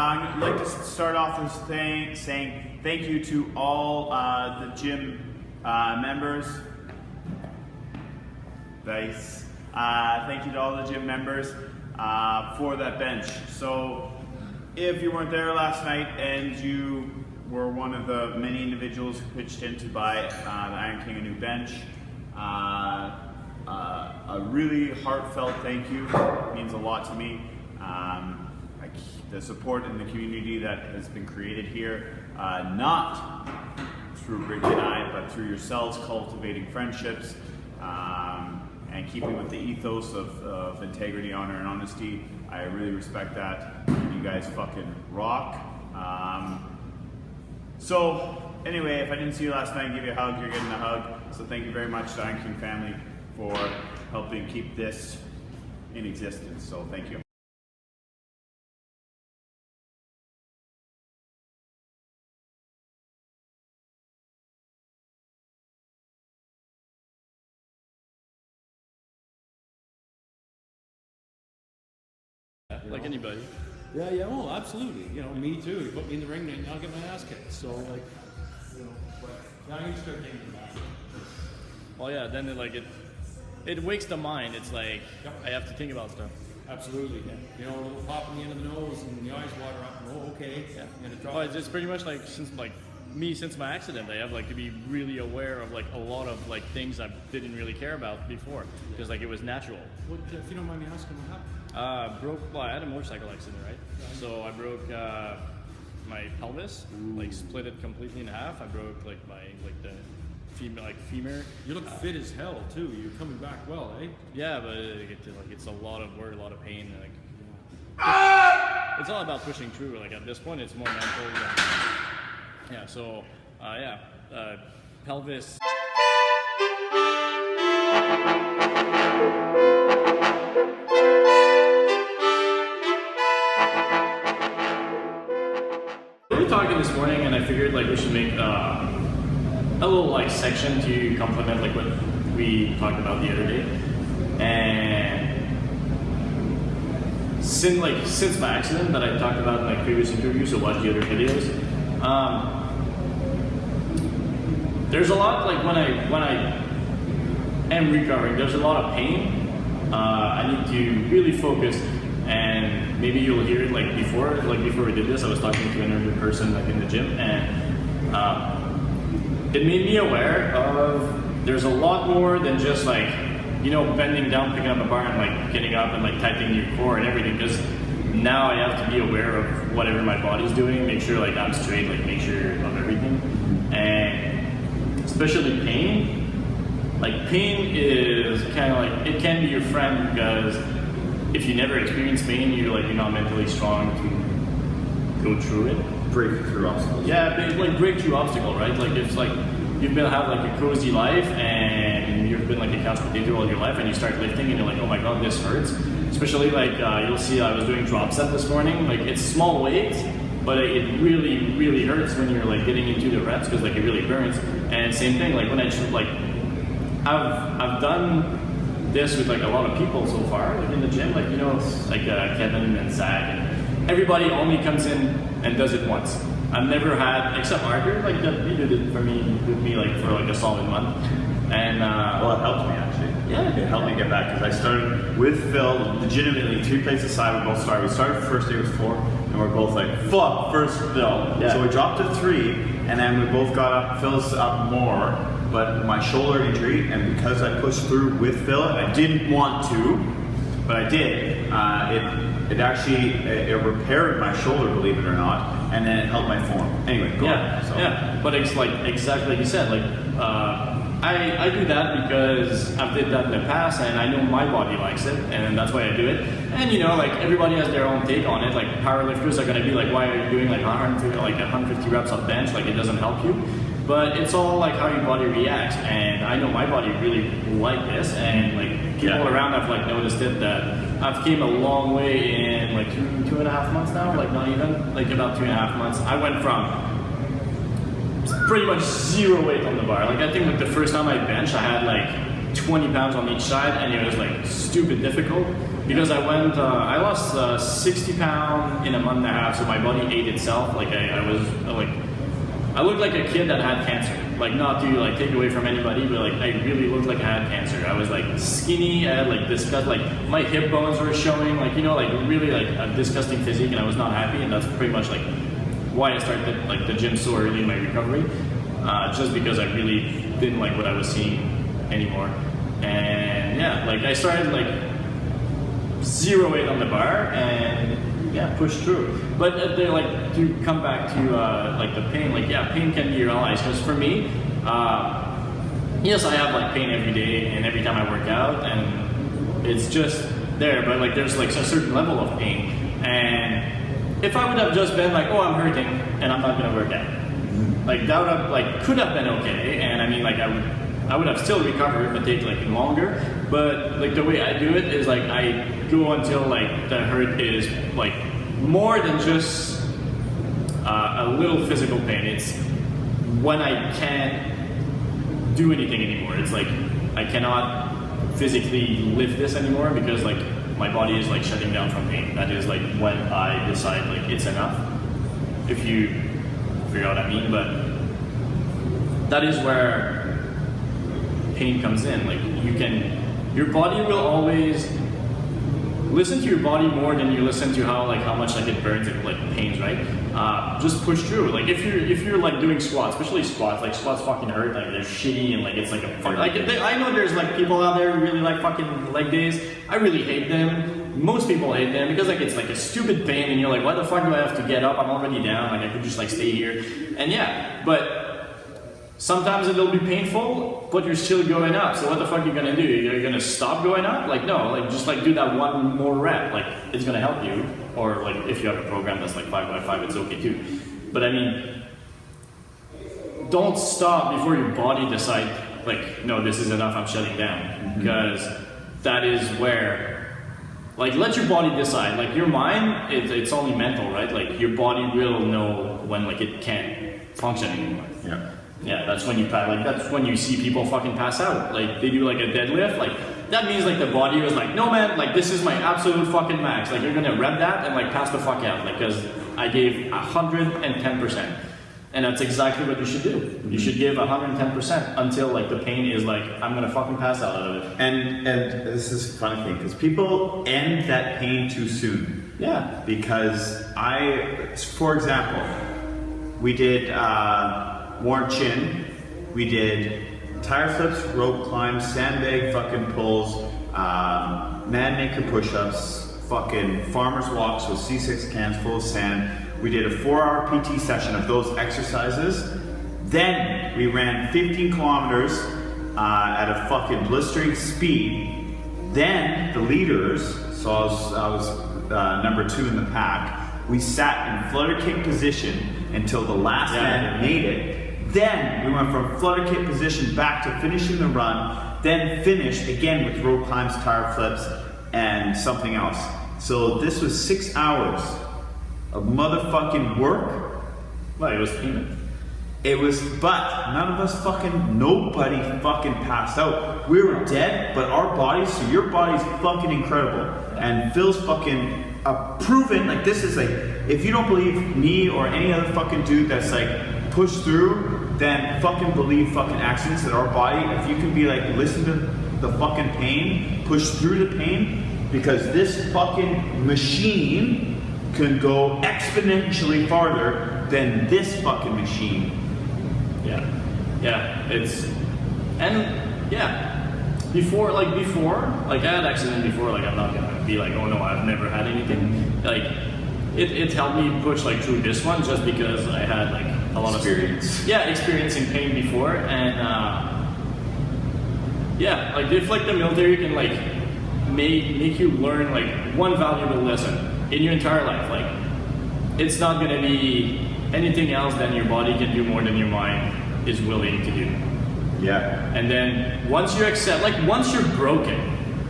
I'd like to start off with saying thank you to all the gym members. Nice. Thank you to all the gym members for that bench. So if you weren't there last night and you were one of the many individuals who pitched in to buy the Iron King a new bench, a really heartfelt thank you. It means a lot to me. The support in the community that has been created here, not through Brittany and I, but through yourselves cultivating friendships and keeping with the ethos of integrity, honor, and honesty. I really respect that. You guys fucking rock. So anyway, if I didn't see you last night and give you a hug, you're getting a hug. So thank you very much to the Iron King family for helping keep this in existence. So thank you. Like anybody. Yeah, well, absolutely. You know, me too. You put me in the ring and I'll get my ass kicked. So, like, you know, but now you start getting back. Well, yeah, then it wakes the mind. It's like, I have to think about stuff. Absolutely, yeah. You know, a little pop in the end of the nose and the eyes water up and okay, yeah. And it drops. Well, it's pretty much like since my accident, I have like to be really aware of like a lot of like things I didn't really care about before because like it was natural. What, if you don't mind me asking, what happened? I had a motorcycle accident, right? So I broke my pelvis, like split it completely in half. I broke like the femur. You look fit as hell too. You're coming back well, eh? Yeah, but it's a lot of work, a lot of pain. Like, it's all about pushing through. Like at this point, it's more mental. Yeah. So pelvis. We were talking this morning, and I figured like we should make a little like section to complement like what we talked about the other day. And since my accident that I talked about in like previous interviews, so watch the other videos. There's a lot like when I am recovering, there's a lot of pain. I need to really focus. And maybe you'll hear it like before we did this, I was talking to another person like in the gym, and it made me aware of there's a lot more than just like, you know, bending down, picking up a bar and like getting up and like tightening your core and everything, because now I have to be aware of whatever my body's doing, make sure like I'm straight, like make sure of everything. And especially pain, like pain is kind of like, it can be your friend because if you never experience pain, you're not mentally strong to go through it. Break through obstacles. Yeah, like break through obstacle, right? Like it's like you've been have like a cozy life and you've been like a couch potato all your life, and you start lifting and you're like, oh my god, this hurts. Especially like you'll see, I was doing drop set this morning. Like it's small weight, but it really hurts when you're like getting into the reps because like it really burns. And same thing, like when I've done this with like a lot of people so far, like in the gym, like, you know, like Kevin and Zach, and everybody only comes in and does it once. I've never had, except Margaret, like he did it with me like for like a solid month. And well, it helped me actually. Yeah, it helped me get back because I started with Phil, legitimately 2 plates aside. We both started. We started first day was 4, and we're both like, fuck, first Phil. Yeah. So we dropped to 3, and then we both got up. Phil's up more. But my shoulder injury, and because I pushed through with Phil, and I didn't want to, but I did, it actually repaired my shoulder, believe it or not, and then it helped my form. Anyway, go on. So. Yeah, but it's like exactly like you said, like I do that because I've did that in the past, and I know my body likes it, and that's why I do it. And you know, like everybody has their own take on it. Like powerlifters are gonna be like, why are you doing like 150 reps of bench? Like it doesn't help you. But it's all like how your body reacts, and I know my body really like this, and like people around have like noticed it that I've came a long way in like two and a half months now, like not even, like about 2.5 months. I went from pretty much 0 weight on the bar. Like I think like the first time I benched, I had like 20 pounds on each side, and it was like stupid difficult. because I lost 60 pounds in a month and a half, so my body ate itself. Like I looked like a kid that had cancer. Like, not to like take away from anybody, but like I really looked like I had cancer. I was like skinny, I had like disgust, like my hip bones were showing, like, you know, like really like a disgusting physique, and I was not happy, and that's pretty much like why I started like the gym so early in my recovery, just because I really didn't like what I was seeing anymore. And yeah, like I started like 0 weight on the bar and yeah, push through. But they like to come back to like the pain. Like, yeah, pain can be your allies. Because for me, yes, I have like pain every day and every time I work out, and it's just there. But like, there's like a certain level of pain. And if I would have just been like, oh, I'm hurting and I'm not gonna work out, like that would have like could have been okay. And I mean, like I would have still recovered, but take like longer. But like the way I do it is like I go until like the hurt is like more than just a little physical pain. It's when I can't do anything anymore. It's like I cannot physically lift this anymore because like my body is like shutting down from pain. That is like when I decide like it's enough. If you figure out what I mean, but that is where pain comes in. Like your body will always listen to your body more than you listen to how much like it burns and like pains, right? Just push through. Like if you're like doing squats, especially squats, like squats fucking hurt, like they're shitty and like it's like a fuck. Like I know there's like people out there who really like fucking leg days. I really hate them. Most people hate them because like it's like a stupid pain and you're like, why the fuck do I have to get up? I'm already down. Like I could just like stay here. And yeah, but sometimes it'll be painful, but you're still going up. So what the fuck are you gonna do? You're gonna stop going up? Like no, like just like do that one more rep. Like it's gonna help you. Or like if you have a program that's like 5x5, it's okay too. But I mean, don't stop before your body decides like, no, this is enough, I'm shutting down. Because that is where, like, let your body decide. Like your mind, it's only mental, right? Like your body will know when like it can't function anymore. Yeah. Yeah, that's when you that's when you see people fucking pass out. Like they do like a deadlift, like that means like the body was like, no man, like this is my absolute fucking max. Like you're gonna rep that and like pass the fuck out, like because I gave 110%, and that's exactly what you should do. You should give 110% until like the pain is like, I'm gonna fucking pass out of it. And this is a funny thing because people end that pain too soon. Yeah. Because for example, we did Warren Chin, we did tire flips, rope climbs, sandbag fucking pulls, man maker push-ups, fucking farmer's walks with C6 cans full of sand. We did a 4-hour PT session of those exercises. Then we ran 15 kilometers at a fucking blistering speed. Then the leaders, so I was number 2 in the pack, we sat in flutter kick position until the last man made it. Then we went from flutter kick position back to finishing the run, then finished again with rope climbs, tire flips, and something else. So this was 6 hours of motherfucking work. Well, it was peanut. It was, but none of us nobody fucking passed out. We were dead, but our bodies, so your body's fucking incredible. And Phil's fucking proven, like this is like, if you don't believe me or any other fucking dude that's like pushed through, then fucking believe fucking accidents that our body, if you can be like, listen to the fucking pain, push through the pain, because this fucking machine can go exponentially farther than this fucking machine. Yeah, before, I had an accident before, like I'm not gonna be like, oh no, I've never had anything. Like, it helped me push like through this one just because I had like a lot of experience in pain before, and like if like the military can like make you learn like one valuable lesson in your entire life, like it's not gonna be anything else than your body can do more than your mind is willing to do. Yeah. And then once you accept, like once you're broken,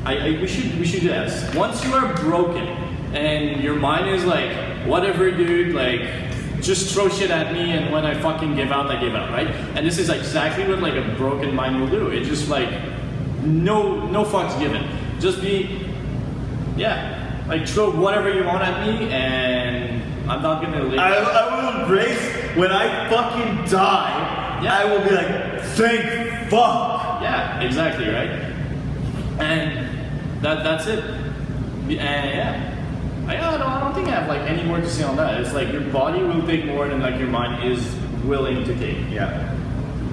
we should do this. Once you are broken and your mind is like, whatever dude, like just throw shit at me, and when I fucking give out, I give out, right? And this is exactly what like a broken mind will do. It's just like no fucks given. Just be Yeah, like throw whatever you want at me, and I'm not gonna live. I will embrace when I fucking die. Yeah. I will be like, thank fuck. Yeah, exactly, right? And that's it. And yeah. I don't think I have like any more to say on that. It's like your body will take more than like your mind is willing to take. Yeah.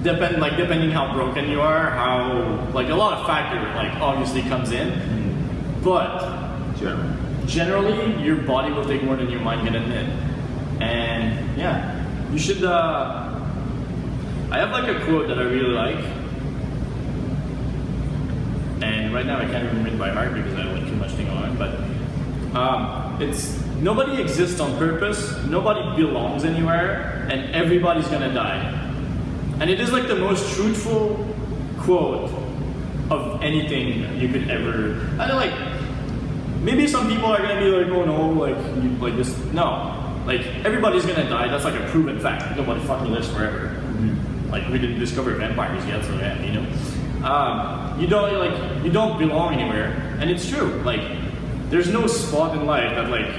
Depending how broken you are, how like a lot of factor like obviously comes in, but generally your body will take more than your mind can admit. And yeah, you should. I have like a quote that I really like, and right now I can't remember it by heart because I have like too much thing on. But it's nobody exists on purpose, nobody belongs anywhere, and everybody's gonna die. And it is like the most truthful quote of anything you could ever. I don't like. Maybe some people are gonna be like, oh no, like this. No, like everybody's gonna die. That's like a proven fact. Nobody fucking lives forever. Mm-hmm. Like we didn't discover vampires yet, so yeah, you know. You don't belong anywhere, and it's true. Like there's no spot in life that like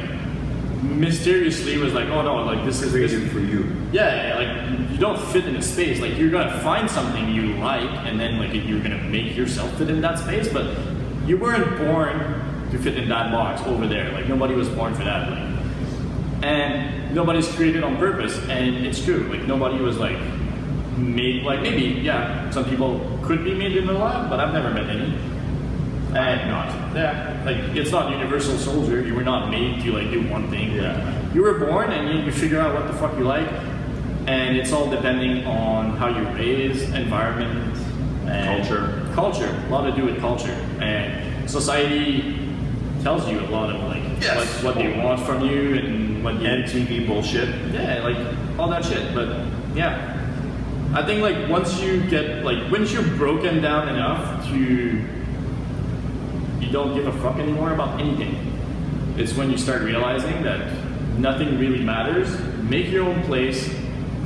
mysteriously was like, oh no, like this is created for you. Yeah, like you don't fit in a space. Like you're gonna find something you like, and then like you're gonna make yourself fit in that space. But you weren't born to fit in that box over there. Like nobody was born for that. Like, and nobody's created on purpose. And it's true. Like nobody was like made. Like maybe yeah, some people could be made in the lab, but I've never met any. And not. Yeah, like it's not universal soldier. You were not made to like do one thing. Yeah. You were born and you figure out what the fuck you like, and it's all depending on how you're raised, environment, and culture. A lot to do with culture, and society tells you a lot of like what they want from you and what you and TV bullshit. Yeah, like all that shit. But yeah, I think like once you're broken down enough to. You don't give a fuck anymore about anything. It's when you start realizing that nothing really matters. Make your own place.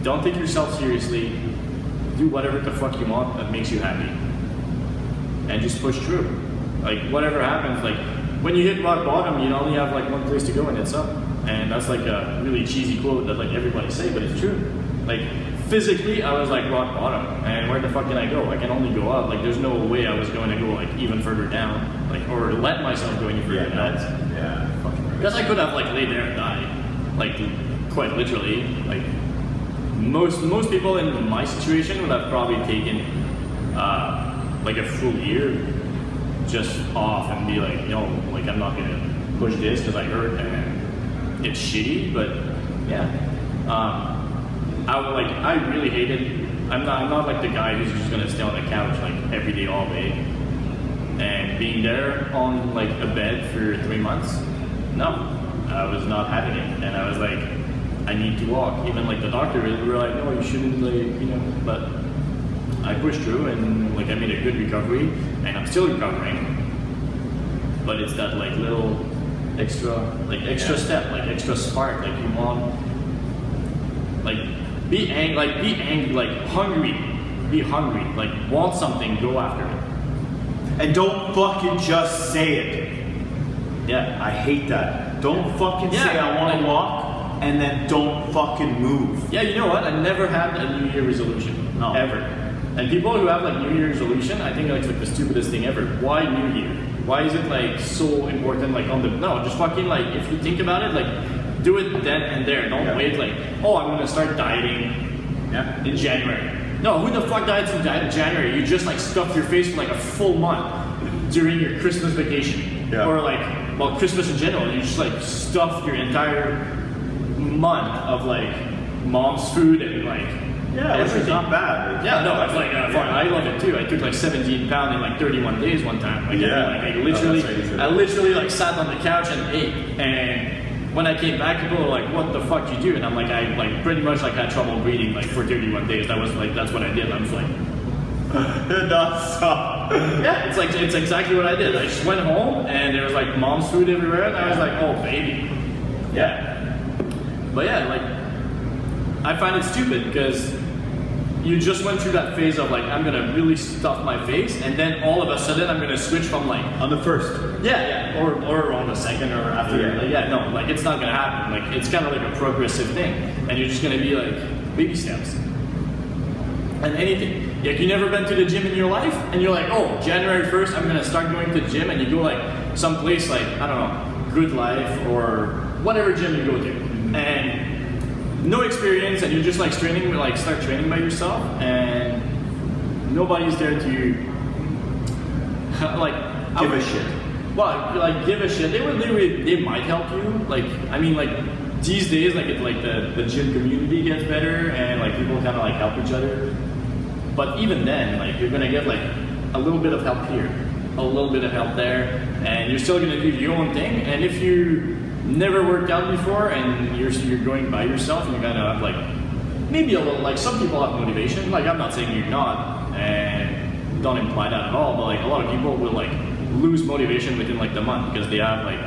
Don't take yourself seriously. Do whatever the fuck you want that makes you happy. And just push through. Like whatever happens, like when you hit rock bottom, you only have like one place to go and it's up. And that's like a really cheesy quote that like everybody say, but it's true. Like physically, I was like rock bottom, and where the fuck can I go? I can only go up. Like there's no way I was going to go like even further down, like or let myself go any further down. Because I could have like laid there and died, like quite literally. Like most people in my situation would have probably taken like a full year just off and be like, no, like I'm not gonna push this because I hurt and it's shitty. But yeah. I really hate it. I'm not like the guy who's just gonna stay on the couch like every day, all day. And being there on like a bed for 3 months, no, I was not having it. And I was like, I need to walk. Even like the doctor were like, no, you shouldn't, like, you know. But I pushed through and like I made a good recovery, and I'm still recovering. But it's that like little extra step, like extra spark, like you want, like. Be angry, like hungry. Be hungry, like want something, go after it. And don't fucking just say it. Yeah. I hate that. Don't fucking say I want to walk, and then don't fucking move. Yeah, you know what? I never had a New Year resolution. No. Ever. And people who have like New Year resolution, I think that's like the stupidest thing ever. Why New Year? Why is it like so important? Like no, just fucking like if you think about it, like. Do it then and there. Don't wait like, oh, I'm gonna start dieting in January. No, who the fuck diets in January? You just like stuff your face for like a full month during your Christmas vacation. Yeah. Or like, well, Christmas in general. You just like stuff your entire month of like mom's food and like which is not bad. Yeah, no, it's like fun. I love it too. I took like 17 pounds in like 31 days one time. Like, I literally like sat on the couch and ate. And when I came back, people were like, "What the fuck did you do?" And I'm like, I like pretty much like had trouble breathing like for 31 days. That was like that's what I did. I was like, non-stop. Yeah, it's exactly what I did. I just went home and there was like mom's food everywhere, and I was like, "Oh baby." Yeah. But yeah, like I find it stupid because you just went through that phase of like, I'm gonna really stuff my face, and then all of a sudden I'm gonna switch from like On the first. or on the second or after. No, like it's not gonna happen. Like it's kind of like a progressive thing, and you're just gonna be like baby steps. And anything. Like you never been to the gym in your life, and you're like, oh, January 1st I'm gonna start going to the gym, and you go like someplace like, I don't know, Good Life or whatever gym you go to, and no experience, and you're just like start training by yourself, and nobody's there to like Give a shit. Well, like give a shit. They might help you. Like I mean, like these days, like the gym community gets better, and like people kind of like help each other. But even then, like you're gonna get like a little bit of help here, a little bit of help there, and you're still gonna do your own thing. And if you never worked out before and you're going by yourself, and you're gonna have like maybe a little, like some people have motivation. Like I'm not saying you're not, and don't imply that at all. But like a lot of people will like lose motivation within like the month because they have like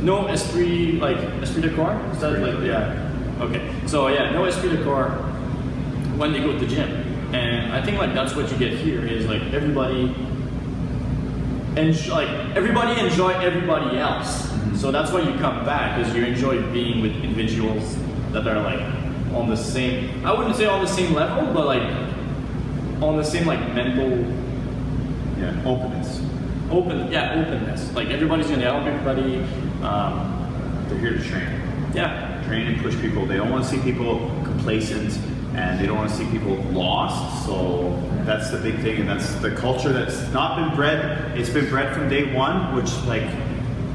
no esprit de corps. Is that like Okay. So yeah, no esprit de corps when they go to the gym, and I think like that's what you get here is like everybody enjoy everybody else. So that's why you come back, because you enjoy being with individuals that are like on the same, I wouldn't say on the same level, but like on the same like mental Openness. Openness. Like everybody's gonna help everybody. They're here to train. Yeah. Train and push people. They don't want to see people complacent, and they don't want to see people lost. So that's the big thing, and that's the culture that's not been bred. It's been bred from day one, which like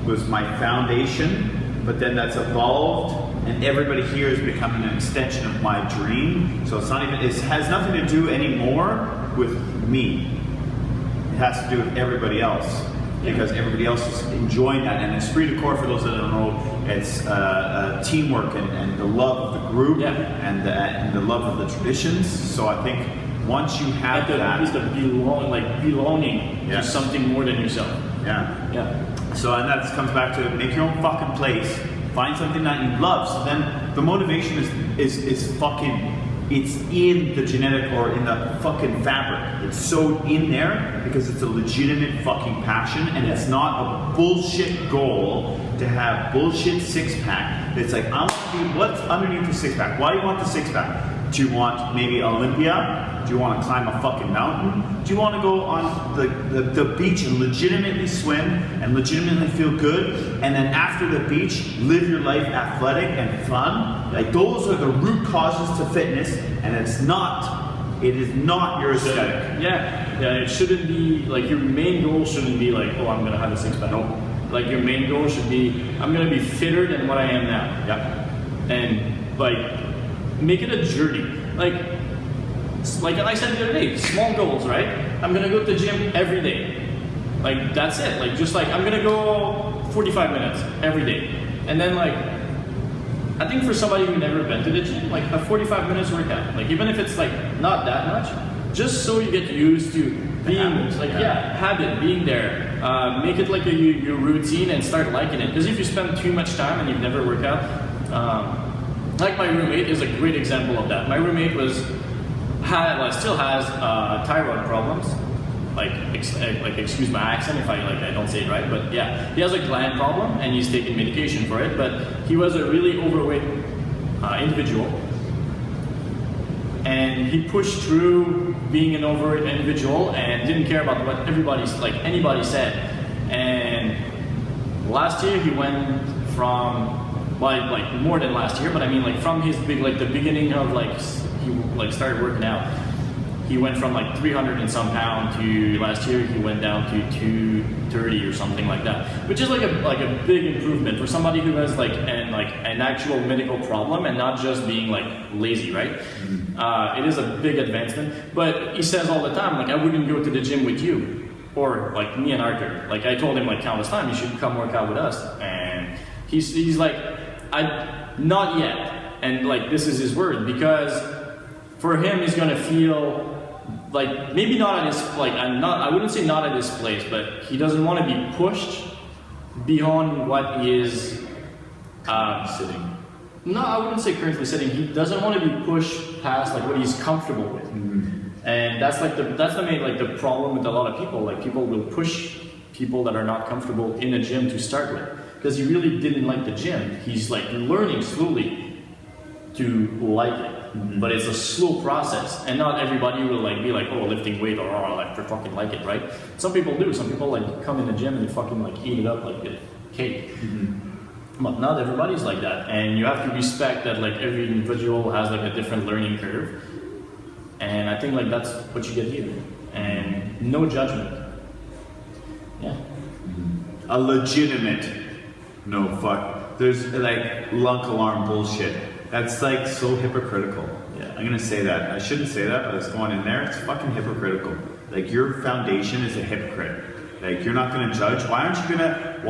was my foundation, but then that's evolved, and everybody here is becoming an extension of my dream. So it's not even, it has nothing to do anymore with me. It has to do with everybody else, because everybody else is enjoying that. And esprit de corps, for those that don't know, it's teamwork and the love of the group, and the love of the traditions. So I think once you have that, it's the belonging to something more than yourself. So, and that comes back to make your own fucking place. Find something that you love. So then the motivation is fucking, it's in the genetic or in the fucking fabric. It's so in there because it's a legitimate fucking passion, and it's not a bullshit goal to have bullshit six-pack. It's like, I want to be, what's underneath the six-pack? Why do you want the six-pack? Do you want maybe Olympia? Do you want to climb a fucking mountain? Do you want to go on the beach and legitimately swim and legitimately feel good? And then after the beach, live your life athletic and fun? Like those are the root causes to fitness, and it is not your aesthetic. It shouldn't be, like your main goal shouldn't be like, oh, I'm going to have a six-pack. No. Like your main goal should be, I'm going to be fitter than what I am now. And like, make it a journey. Like I said the other day, small goals, right? I'm gonna go to the gym every day. Like that's it. Like just like I'm gonna go 45 minutes every day. And then like I think for somebody who never been to the gym, like a 45 minutes workout, like even if it's like not that much, just so you get used to being habit, being there. Make it like your routine and start liking it. Because if you spend too much time and you've never worked out, like my roommate is a great example of that. My roommate still has thyroid problems. Like excuse my accent if I don't say it right, but yeah, he has a gland problem and he's taking medication for it. But he was a really overweight individual, and he pushed through being an overweight individual and didn't care about what anybody said. And last year he went from more than last year, but I mean from his the beginning of he started working out. He went from 300 and some pound to last year he went down to 230 or something like that, which is like a big improvement for somebody who has an actual medical problem and not just being lazy, right? It is a big advancement. But he says all the time I wouldn't go to the gym with you or me and Arthur. I told him countless times, you should come work out with us, and he's like, not yet. And this is his word, because for him he's gonna feel maybe not at his I wouldn't say not at his place, but he doesn't want to be pushed beyond what is sitting. No, I wouldn't say currently sitting. He doesn't want to be pushed past like what he's comfortable with, and that's the main like the problem with a lot of people. Like people will push people that are not comfortable in a gym to start with because he really didn't like the gym. He's like learning slowly to like it, but it's a slow process, and not everybody will like be like, oh, lifting weight or oh, like fucking like it, right? Some people do. Some people like come in the gym and they fucking like eat it up like a cake. But not everybody's like that, and you have to respect that like every individual has like a different learning curve, and I think like that's what you get here, and no judgment. Yeah. A legitimate no fuck. There's like lunk alarm bullshit. That's like so hypocritical. Yeah. I'm gonna say that. I shouldn't say that, but it's going in there. It's fucking hypocritical. Like your foundation is a hypocrite. Like you're not gonna judge. Why aren't you gonna?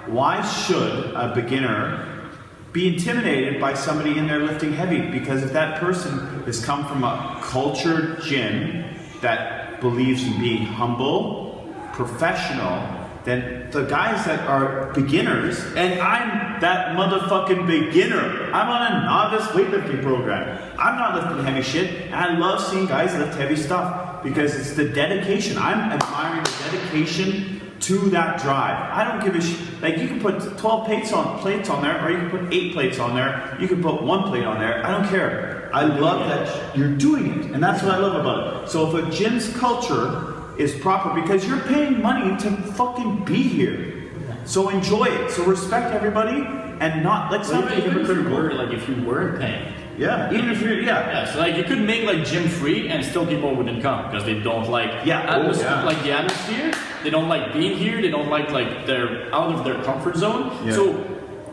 Why should a beginner be intimidated by somebody in there lifting heavy? Because if that person has come from a cultured gym that believes in being humble, professional, then the guys that are beginners, and I'm that motherfucking beginner. I'm on a novice weightlifting program. I'm not lifting heavy shit, and I love seeing guys lift heavy stuff because it's the dedication. I'm admiring the dedication to that drive. I don't give a shit. Like you can put 12 plates on there, or you can put 8 plates on there. You can put 1 plate on there. I don't care. I love that you're doing it, and that's what I love about it. So if a gym's culture is proper, because you're paying money to fucking be here, so enjoy it. So respect everybody, and not let's not be hypocritical. Like if you weren't paying. Yeah, even if you're Yeah, so like you could make like gym free and still people wouldn't come because they don't like like the atmosphere, they don't like being here, they don't like they're out of their comfort zone. Yeah. So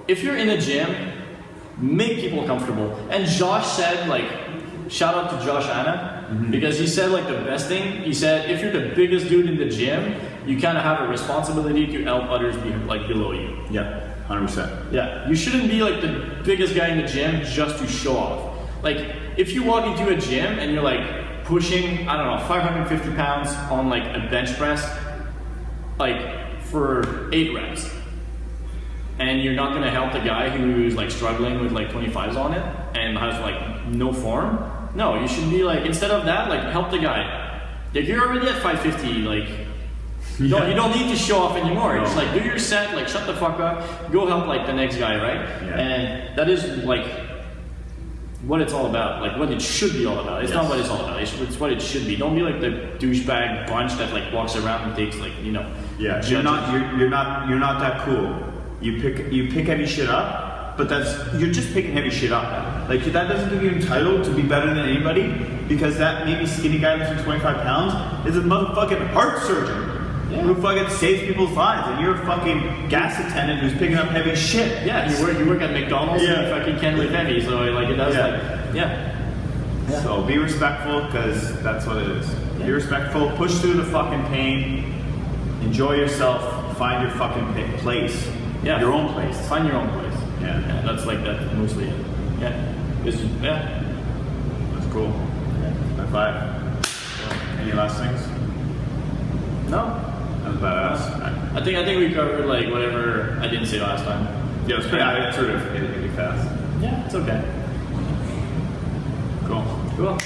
if you're in a gym, make people comfortable. And Josh said like shout out to Josh Anna because he said like the best thing, he said if you're the biggest dude in the gym, you kind of have a responsibility to help others be like below you. Yeah. 100%. Yeah, you shouldn't be like the biggest guy in the gym just to show off. Like, if you walk into a gym and you're like pushing, I don't know, 550 pounds on like a bench press, like for 8 reps, and you're not gonna help the guy who's like struggling with like 25s on it and has like no form, no, you should be like, instead of that, like help the guy. Like, you're already at 550, like, you don't need to show off anymore. No. Just like do your set, like shut the fuck up, go help like the next guy, right? Yeah. And that is like what it's all about, like what it should be all about. It's not what it's all about. It's what it should be. Don't be like the douchebag bunch that like walks around and takes like Yeah, you're not that cool. You pick heavy shit up, but you're just picking heavy shit up. Like that doesn't give you entitled to be better than anybody, because that maybe skinny guy lifting 25 pounds is a motherfucking heart surgeon. Yeah. Who fucking saves people's lives, and you're a fucking gas attendant who's picking up heavy shit. Yeah, you work at McDonald's and you fucking can't lift heavy, so like it does yeah. So be respectful, because that's what it is. Yeah. Be respectful, push through the fucking pain, enjoy yourself, find your fucking place. Yeah. Your own place. Find your own place. Yeah. That's like that mostly it. Yeah. That's cool. Yeah. High five. Any last things? No. That was badass. I think we covered like whatever I didn't say last time. Yeah, it was pretty. I sort of hit it really fast. Yeah, it's okay. Cool.